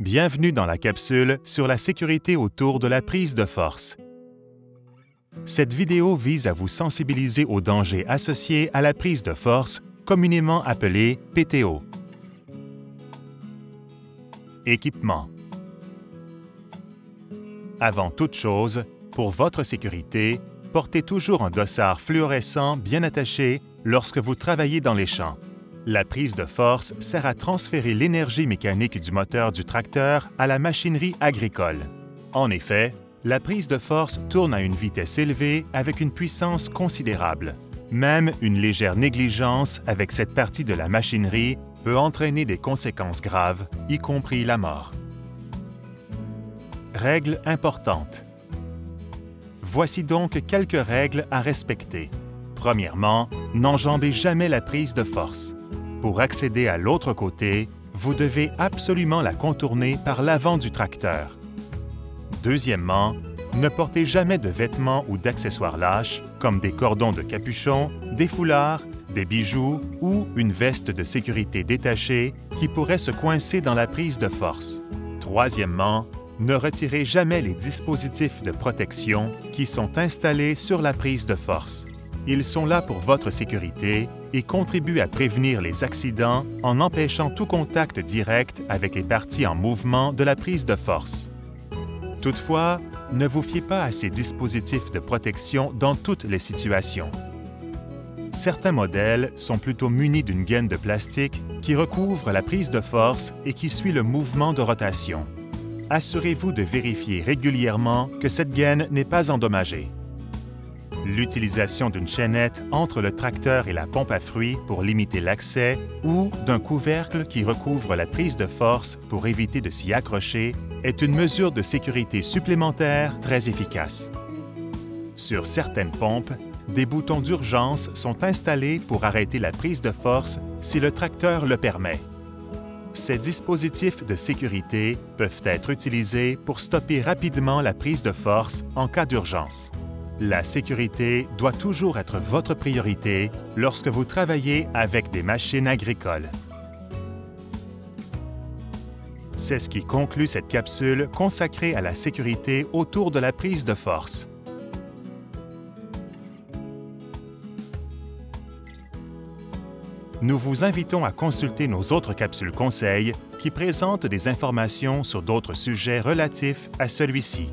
Bienvenue dans la capsule sur la sécurité autour de la prise de force. Cette vidéo vise à vous sensibiliser aux dangers associés à la prise de force, communément appelée PTO. Équipement. Avant toute chose, pour votre sécurité, portez toujours un dossard fluorescent bien attaché lorsque vous travaillez dans les champs. La prise de force sert à transférer l'énergie mécanique du moteur du tracteur à la machinerie agricole. En effet, la prise de force tourne à une vitesse élevée avec une puissance considérable. Même une légère négligence avec cette partie de la machinerie peut entraîner des conséquences graves, y compris la mort. Règles importantes. Voici donc quelques règles à respecter. Premièrement, n'enjambez jamais la prise de force. Pour accéder à l'autre côté, vous devez absolument la contourner par l'avant du tracteur. Deuxièmement, ne portez jamais de vêtements ou d'accessoires lâches, comme des cordons de capuchon, des foulards, des bijoux ou une veste de sécurité détachée qui pourrait se coincer dans la prise de force. Troisièmement, ne retirez jamais les dispositifs de protection qui sont installés sur la prise de force. Ils sont là pour votre sécurité et contribuent à prévenir les accidents en empêchant tout contact direct avec les parties en mouvement de la prise de force. Toutefois, ne vous fiez pas à ces dispositifs de protection dans toutes les situations. Certains modèles sont plutôt munis d'une gaine de plastique qui recouvre la prise de force et qui suit le mouvement de rotation. Assurez-vous de vérifier régulièrement que cette gaine n'est pas endommagée. L'utilisation d'une chaînette entre le tracteur et la pompe à fruits pour limiter l'accès ou d'un couvercle qui recouvre la prise de force pour éviter de s'y accrocher est une mesure de sécurité supplémentaire très efficace. Sur certaines pompes, des boutons d'urgence sont installés pour arrêter la prise de force si le tracteur le permet. Ces dispositifs de sécurité peuvent être utilisés pour stopper rapidement la prise de force en cas d'urgence. La sécurité doit toujours être votre priorité lorsque vous travaillez avec des machines agricoles. C'est ce qui conclut cette capsule consacrée à la sécurité autour de la prise de force. Nous vous invitons à consulter nos autres capsules conseils qui présentent des informations sur d'autres sujets relatifs à celui-ci.